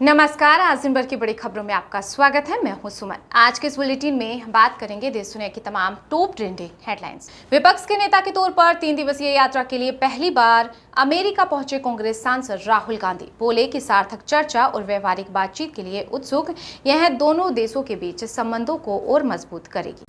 नमस्कार। आज दिन भर की बड़ी खबरों में आपका स्वागत है। मैं हूं सुमन। आज के इस बुलेटिन में हम बात करेंगे देश दुनिया की तमाम टॉप ट्रेंडिंग हेडलाइंस। विपक्ष के नेता के तौर पर 3 दिवसीय यात्रा के लिए पहली बार अमेरिका पहुंचे कांग्रेस सांसद राहुल गांधी बोले कि सार्थक चर्चा और व्यवहारिक बातचीत के लिए उत्सुक। यह दोनों देशों के बीच संबंधों को और मजबूत करेगी।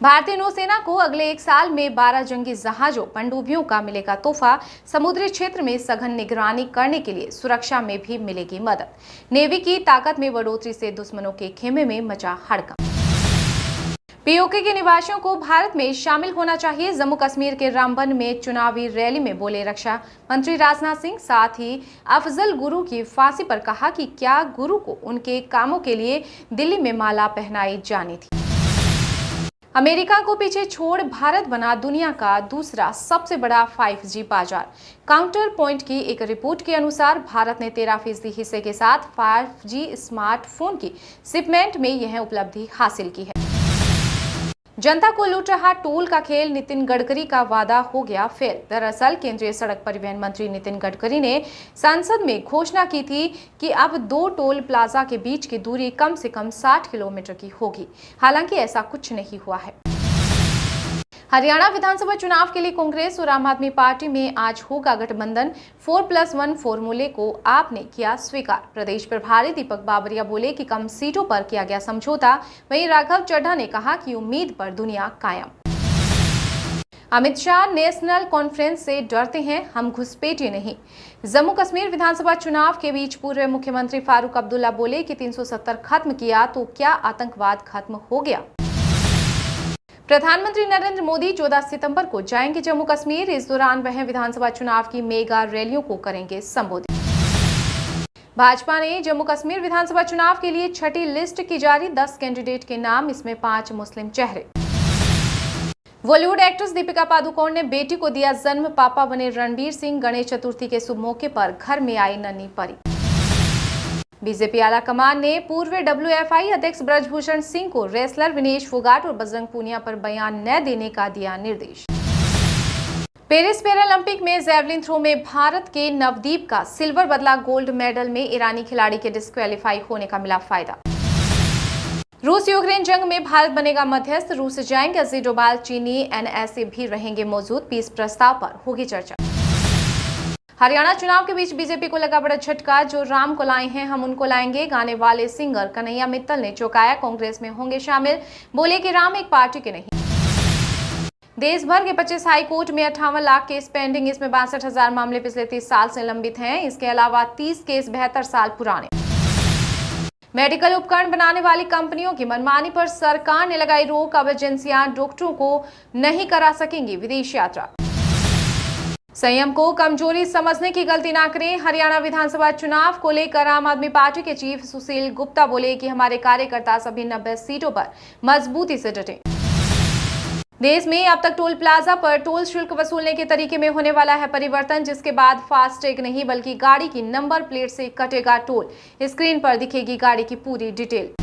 भारतीय नौसेना को अगले 1 साल में 12 जंगी जहाजों पनडुब्बियों का मिलेगा तोहफा। समुद्री क्षेत्र में सघन निगरानी करने के लिए सुरक्षा में भी मिलेगी मदद। नेवी की ताकत में बढ़ोतरी से दुश्मनों के खेमे में मचा हड़कंप। पीओके के निवासियों को भारत में शामिल होना चाहिए। जम्मू कश्मीर के रामबन में चुनावी रैली में बोले रक्षा मंत्री राजनाथ सिंह। साथ ही अफजल गुरु की फांसी पर कहा कि क्या गुरु को उनके कामों के लिए दिल्ली में माला पहनाई जानी थी। अमेरिका को पीछे छोड़ भारत बना दुनिया का दूसरा सबसे बड़ा 5G बाजार। काउंटर पॉइंट की एक रिपोर्ट के अनुसार भारत ने 13% हिस्से के साथ 5G स्मार्टफोन की शिपमेंट में यह उपलब्धि हासिल की है। जनता को लूट रहा टोल का खेल, नितिन गडकरी का वादा हो गया फेल। दरअसल केंद्रीय सड़क परिवहन मंत्री नितिन गडकरी ने संसद में घोषणा की थी कि अब 2 टोल प्लाजा के बीच की दूरी कम से कम 60 किलोमीटर की होगी। हालांकि ऐसा कुछ नहीं हुआ है। हरियाणा विधानसभा चुनाव के लिए कांग्रेस और आम आदमी पार्टी में आज होगा गठबंधन। 4+1 फॉर्मूले को आपने किया स्वीकार। प्रदेश प्रभारी दीपक बाबरिया बोले कि कम सीटों पर किया गया समझौता। वहीं राघव चड्ढा ने कहा कि उम्मीद पर दुनिया कायम। अमित शाह नेशनल कॉन्फ्रेंस से डरते हैं, हम घुसपैठिए नहीं। जम्मू कश्मीर विधानसभा चुनाव के बीच पूर्व मुख्यमंत्री फारूक अब्दुल्ला बोले कि 370 खत्म किया तो क्या आतंकवाद खत्म हो गया। प्रधानमंत्री नरेंद्र मोदी 14 सितंबर को जाएंगे जम्मू कश्मीर। इस दौरान वह विधानसभा चुनाव की मेगा रैलियों को करेंगे संबोधित। भाजपा ने जम्मू कश्मीर विधानसभा चुनाव के लिए छठी लिस्ट की जारी। 10 कैंडिडेट के नाम, इसमें 5 मुस्लिम चेहरे। बॉलीवुड एक्ट्रेस दीपिका पादुकोण ने बेटी को दिया जन्म। पापा बने रणबीर सिंह। गणेश चतुर्थी के शुभ मौके पर घर में आई नन्ही परी। बीजेपी आला कमान ने पूर्व WFI अध्यक्ष ब्रजभूषण सिंह को रेसलर विनेश फोगाट और बजरंग पूनिया पर बयान न देने का दिया निर्देश। पेरिस पैरालंपिक में जैवलिन थ्रो में भारत के नवदीप का सिल्वर बदला गोल्ड मेडल में ईरानी खिलाड़ी के डिस्क्वालीफाई होने का मिला फायदा। रूस यूक्रेन जंग में भारत बनेगा मध्यस्थ। रूस जाएंगे अजीज डोभाल, चीनी NSA भी रहेंगे मौजूद। पीस प्रस्ताव पर होगी चर्चा। हरियाणा चुनाव के बीच बीजेपी को लगा बड़ा झटका। जो राम को लाए हैं हम उनको लाएंगे। गाने वाले सिंगर कन्हैया मित्तल ने चौंकाया। कांग्रेस में होंगे शामिल। बोले कि राम एक पार्टी के नहीं। देश भर के 25 हाई कोर्ट में 58 लाख केस पेंडिंग। इसमें 62,000 मामले पिछले 30 साल से लंबित हैं। इसके अलावा 30 केस 72 साल पुराने। मेडिकल उपकरण बनाने वाली कंपनियों की मनमानी पर सरकार ने लगाई रोक। अब एजेंसियां डॉक्टरों को नहीं करा सकेंगी विदेश यात्रा। संयम को कमजोरी समझने की गलती ना करें। हरियाणा विधानसभा चुनाव को लेकर आम आदमी पार्टी के चीफ सुशील गुप्ता बोले कि हमारे कार्यकर्ता सभी 90 सीटों पर मजबूती से डटे। देश में अब तक टोल प्लाजा पर टोल शुल्क वसूलने के तरीके में होने वाला है परिवर्तन, जिसके बाद फास्टैग नहीं बल्कि गाड़ी की नंबर प्लेट से कटेगा टोल। स्क्रीन पर दिखेगी गाड़ी की पूरी डिटेल।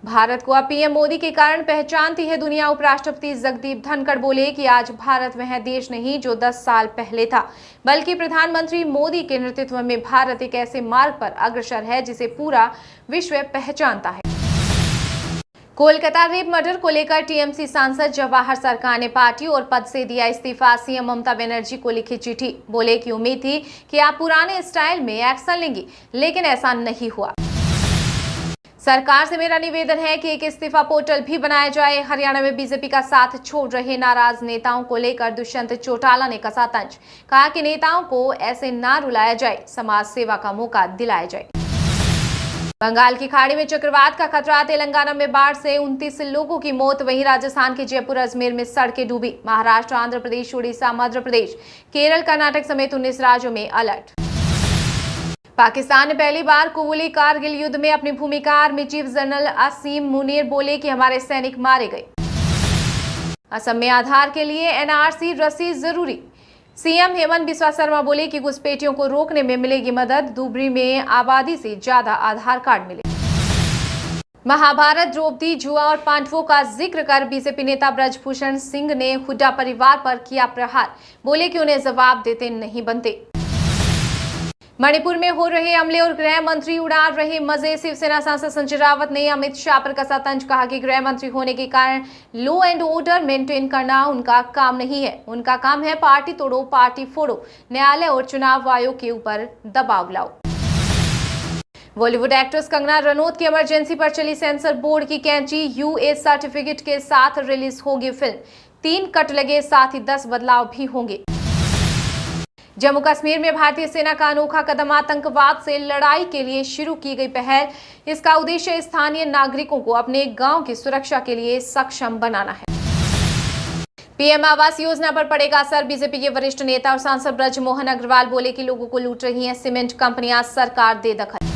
भारत को अब पीएम मोदी के कारण पहचानती है दुनिया। उपराष्ट्रपति जगदीप धनखड़ बोले कि आज भारत वह देश नहीं जो 10 साल पहले था, बल्कि प्रधानमंत्री मोदी के नेतृत्व में भारत एक ऐसे मार्ग पर अग्रसर है जिसे पूरा विश्व पहचानता है। कोलकाता रेप मर्डर को लेकर टीएमसी सांसद जवाहर सरकार ने पार्टी और पद से दिया इस्तीफा। सीएम ममता बनर्जी को लिखी चिट्ठी। बोले कि उम्मीद थी कि आप पुराने स्टाइल में एक्शन लेंगी, लेकिन ऐसा नहीं हुआ। सरकार से मेरा निवेदन है कि एक इस्तीफा पोर्टल भी बनाया जाए। हरियाणा में बीजेपी का साथ छोड़ रहे नाराज नेताओं को लेकर दुष्यंत चौटाला ने कसा तंज। कहा कि नेताओं को ऐसे ना रुलाया जाए, समाज सेवा का मौका दिलाया जाए। बंगाल की खाड़ी में चक्रवात का खतरा। तेलंगाना में बाढ़ से 29 लोगों की मौत। वहीं राजस्थान के जयपुर अजमेर में सड़कें डूबी। महाराष्ट्र, आंध्र प्रदेश, उड़ीसा, मध्य प्रदेश, केरल, कर्नाटक समेत 19 राज्यों में अलर्ट। पाकिस्तान ने पहली बार कबूली कारगिल युद्ध में अपनी भूमिका। आर्मी चीफ जनरल असीम मुनीर बोले कि हमारे सैनिक मारे गए। असम में आधार के लिए NRC रसीद जरूरी। सीएम हेमंत बिस्वा शर्मा बोले कि घुसपैठियों को रोकने में मिलेगी मदद। धुबरी में आबादी से ज्यादा आधार कार्ड मिले। महाभारत, द्रौपदी, जुआ और पांडवों का जिक्र कर बीजेपी नेता ब्रजभूषण सिंह ने हुड्डा परिवार पर किया प्रहार। बोले कि उन्हें जवाब देते नहीं बनते। मणिपुर में हो रहे हमले और गृह मंत्री उड़ा रहे मजे। शिवसेना सांसद संजय रावत ने अमित शाह पर कसा तंज। कहा कि गृह मंत्री होने के कारण लॉ एंड ऑर्डर मेंटेन करना उनका काम नहीं है। उनका काम है पार्टी तोड़ो, पार्टी फोड़ो, न्यायालय और चुनाव आयोग के ऊपर दबाव लाओ। बॉलीवुड एक्ट्रेस कंगना रनौत की इमरजेंसी पर चली सेंसर बोर्ड की कैंची। यूए सर्टिफिकेट के साथ रिलीज होगी फिल्म। 3 कट लगे, साथ ही 10 बदलाव भी होंगे। जम्मू कश्मीर में भारतीय सेना का अनोखा कदम। आतंकवाद से लड़ाई के लिए शुरू की गई पहल। इसका उद्देश्य स्थानीय नागरिकों को अपने गांव की सुरक्षा के लिए सक्षम बनाना है। पीएम आवास योजना पर पड़ेगा असर। बीजेपी के वरिष्ठ नेता और सांसद ब्रजमोहन अग्रवाल बोले कि लोगों को लूट रही हैं सीमेंट कंपनियां, सरकार दे दखल।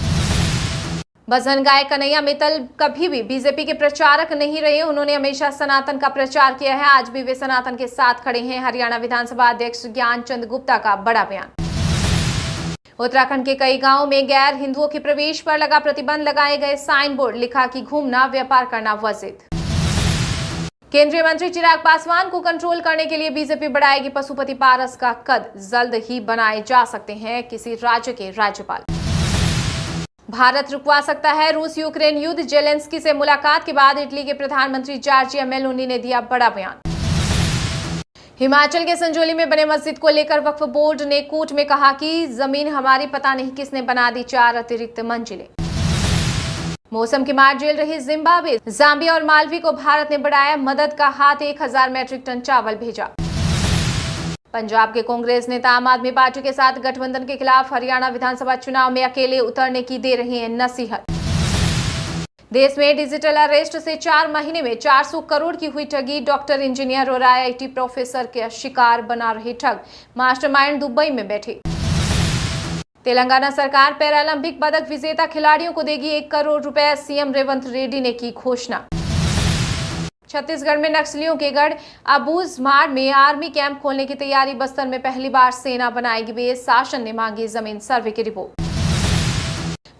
भजन गायक कन्हैया मित्तल कभी भी बीजेपी के प्रचारक नहीं रहे। उन्होंने हमेशा सनातन का प्रचार किया है। आज भी वे सनातन के साथ खड़े हैं। हरियाणा विधानसभा अध्यक्ष ज्ञानचंद गुप्ता का बड़ा बयान। उत्तराखंड के कई गांवों में गैर हिंदुओं के प्रवेश पर लगा प्रतिबंध। लगाए गए साइन बोर्ड, लिखा कि घूमना, व्यापार करना वर्जित। केंद्रीय मंत्री चिराग पासवान को कंट्रोल करने के लिए बीजेपी बढ़ाएगी पशुपति पारस का कद। जल्द ही बनाए जा सकते हैं किसी राज्य के राज्यपाल। भारत रुकवा सकता है रूस यूक्रेन युद्ध। जेलेंस्की से मुलाकात के बाद इटली के प्रधानमंत्री जॉर्जिया मेलोनी ने दिया बड़ा बयान। हिमाचल के संजौली में बने मस्जिद को लेकर वक्फ बोर्ड ने कोर्ट में कहा कि जमीन हमारी, पता नहीं किसने बना दी 4 अतिरिक्त मंजिलें। मौसम की मार झेल रही जिम्बाब्वे, जाम्बिया और मालवी को भारत ने बढ़ाया मदद का हाथ। 1000 मैट्रिक टन चावल भेजा। पंजाब के कांग्रेस नेता आम आदमी पार्टी के साथ गठबंधन के खिलाफ हरियाणा विधानसभा चुनाव में अकेले उतरने की दे रहे हैं नसीहत। देश में डिजिटल अरेस्ट से 4 महीने में 400 करोड़ की हुई ठगी। डॉक्टर, इंजीनियर और आईआईटी प्रोफेसर के शिकार बना रहे ठग। मास्टरमाइंड दुबई में बैठे। तेलंगाना सरकार पैरालंपिक पदक विजेता खिलाड़ियों को देगी 1 करोड़ रुपए। सीएम रेवंत रेड्डी ने की घोषणा। छत्तीसगढ़ में नक्सलियों के गढ़ अबूझमाड़ में आर्मी कैंप खोलने की तैयारी। बस्तर में पहली बार सेना बनाएगी बेस। शासन ने मांगी जमीन सर्वे की रिपोर्ट।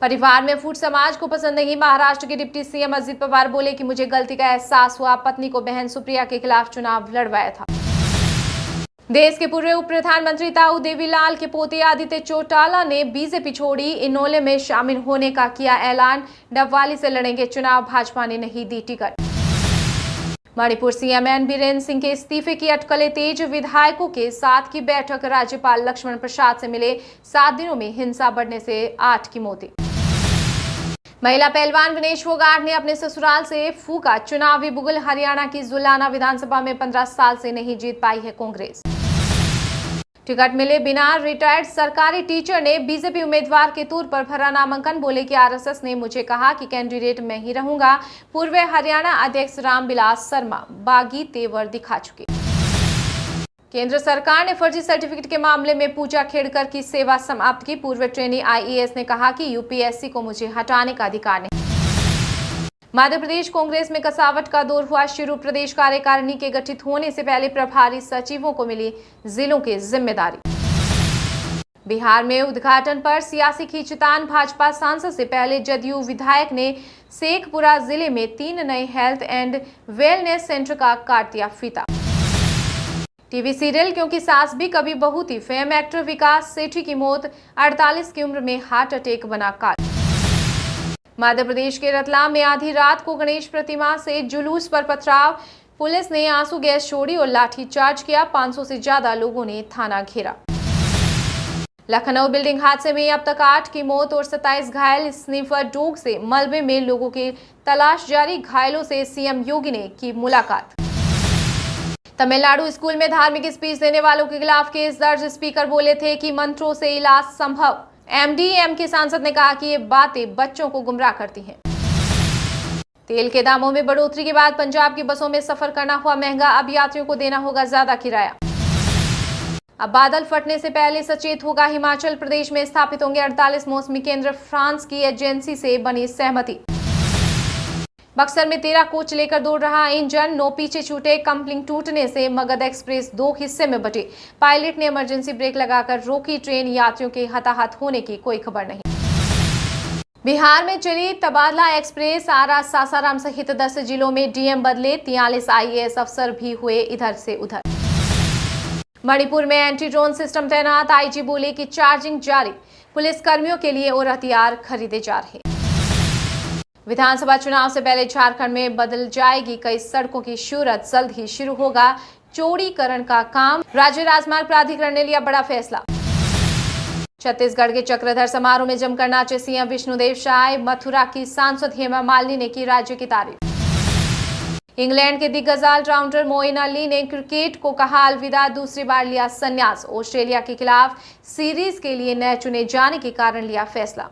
परिवार में फूट समाज को पसंद नहीं। महाराष्ट्र के डिप्टी सीएम अजित पवार बोले कि मुझे गलती का एहसास हुआ। पत्नी को बहन सुप्रिया के खिलाफ चुनाव लड़वाया था। देश के पूर्व उप प्रधानमंत्री ताऊ देवीलाल के पोते आदित्य चौटाला ने बीजेपी छोड़ी। इनोले में शामिल होने का किया ऐलान। डबवाली से लड़ेंगे चुनाव। भाजपा ने नहीं दी ticket. Manipur CM N Biren Singh के इस्तीफे की अटकलें तेज। विधायकों के साथ की बैठक। राज्यपाल लक्ष्मण प्रसाद से मिले। 7 दिनों में हिंसा बढ़ने से 8 की मौतें। महिला पहलवान विनेश फोगाट ने अपने ससुराल से फूका चुनावी बुगल। हरियाणा की जुलाना विधानसभा में 15 साल से नहीं जीत पाई है कांग्रेस। टिकट मिले बिना रिटायर्ड सरकारी टीचर ने बीजेपी उम्मीदवार के तौर पर भरा नामांकन। बोले कि आरएसएस ने मुझे कहा कि कैंडिडेट मैं ही रहूंगा। पूर्व हरियाणा अध्यक्ष रामविलास शर्मा बागी तेवर दिखा चुके। केंद्र सरकार ने फर्जी सर्टिफिकेट के मामले में पूजा खेड़कर की सेवा समाप्त की। पूर्व ट्रेनी आईएएस ने कहा कि यूपीएससी को मुझे हटाने का अधिकार नहीं। मध्य प्रदेश कांग्रेस में कसावट का दौर हुआ शुरू। प्रदेश कार्यकारिणी के गठित होने से पहले प्रभारी सचिवों को मिली जिलों की जिम्मेदारी। बिहार में उद्घाटन पर सियासी खींचतान। भाजपा सांसद से पहले जदयू विधायक ने शेखपुरा जिले में 3 नए हेल्थ एंड वेलनेस सेंटर का काट दिया फीता। टीवी सीरियल क्योंकि सास भी कभी बहू थी। फेम एक्टर विकास सेठी की मौत। 48 की उम्र में हार्ट अटैक बना काल। मध्य प्रदेश के रतलाम में आधी रात को गणेश प्रतिमा से जुलूस पर पथराव। पुलिस ने आंसू गैस छोड़ी और लाठीचार्ज किया। 500 से ज्यादा लोगों ने थाना घेरा। लखनऊ बिल्डिंग हादसे में अब तक 8 की मौत और 27 घायल। स्नीफर डॉग से मलबे में लोगों की तलाश जारी। घायलों से सीएम योगी ने की मुलाकात। तमिलनाडु स्कूल में धार्मिक स्पीच देने वालों के खिलाफ केस दर्ज। स्पीकर बोले थे कि मंत्रों से इलाज संभव। एमडीएम के सांसद ने कहा कि ये बातें बच्चों को गुमराह करती हैं। तेल के दामों में बढ़ोतरी के बाद पंजाब की बसों में सफर करना हुआ महंगा। अब यात्रियों को देना होगा ज्यादा किराया। अब बादल फटने से पहले सचेत होगा हिमाचल। प्रदेश में स्थापित होंगे 48 मौसमी केंद्र। फ्रांस की एजेंसी से बनी सहमति। बक्सर में 13 कोच लेकर दौड़ रहा इंजन। 9 पीछे छूटे। कंपलिंग टूटने से मगध एक्सप्रेस 2 हिस्से में बटी। पायलट ने इमरजेंसी ब्रेक लगाकर रोकी ट्रेन। यात्रियों के हताहत होने की कोई खबर नहीं। बिहार में चली तबादला एक्सप्रेस। आरा, सासाराम सहित 10 जिलों में डीएम बदले। 43 आईएएस अफसर भी हुए इधर से उधर। मणिपुर में एंटी ड्रोन सिस्टम तैनात। आईजी बोले कि चार्जिंग जारी। पुलिस कर्मियों के लिए और हथियार खरीदे जा रहे। विधानसभा चुनाव से पहले झारखंड में बदल जाएगी कई सड़कों की सूरत, जल्द ही शुरू होगा चौड़ीकरण का काम। राज्य राजमार्ग प्राधिकरण ने लिया बड़ा फैसला। छत्तीसगढ़ के चक्रधर समारोह में जमकर नाचे सीएम विष्णुदेव साय। मथुरा की सांसद हेमा मालिनी ने की राज्य की तारीफ। इंग्लैंड के दिग्गज ऑलराउंडर मोइन अली ने क्रिकेट को कहा अलविदा, दूसरी बार लिया संन्यास। ऑस्ट्रेलिया के खिलाफ सीरीज के लिए न चुने जाने के कारण लिया फैसला।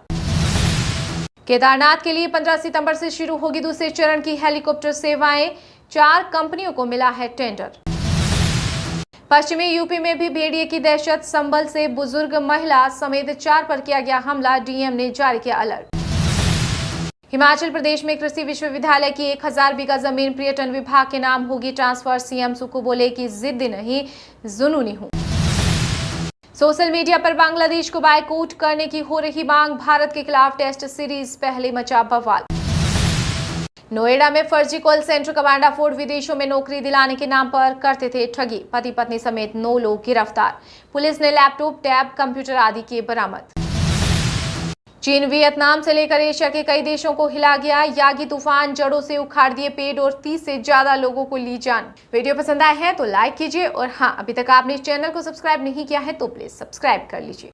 केदारनाथ के लिए 15 सितंबर से शुरू होगी दूसरे चरण की हेलीकॉप्टर सेवाएं, 4 कंपनियों को मिला है टेंडर। पश्चिमी यूपी में भी भेड़िए की दहशत, संभल से बुजुर्ग महिला समेत 4 पर किया गया हमला, डीएम ने जारी किया अलर्ट। हिमाचल प्रदेश में कृषि विश्वविद्यालय की 1000 बीघा जमीन पर्यटन विभाग के नाम होगी ट्रांसफर। सीएम सुक्खू बोले कि जिद्दी नहीं जुनूनी हूं। सोशल मीडिया पर बांग्लादेश को बायकॉट करने की हो रही मांग, भारत के खिलाफ टेस्ट सीरीज पहले मचा बवाल। नोएडा में फर्जी कॉल सेंटर का भांडाफोड़, विदेशों में नौकरी दिलाने के नाम पर करते थे ठगी। पति पत्नी समेत 9 लोग गिरफ्तार। पुलिस ने लैपटॉप, टैब, कंप्यूटर आदि किए बरामद। चीन वियतनाम से लेकर एशिया के कई देशों को हिला गया यागी तूफान, जड़ों से उखाड़ दिए पेड़ और 30 से ज्यादा लोगों को ली जान। वीडियो पसंद आए हैं तो लाइक कीजिए और हाँ, अभी तक आपने इस चैनल को सब्सक्राइब नहीं किया है तो प्लीज सब्सक्राइब कर लीजिए।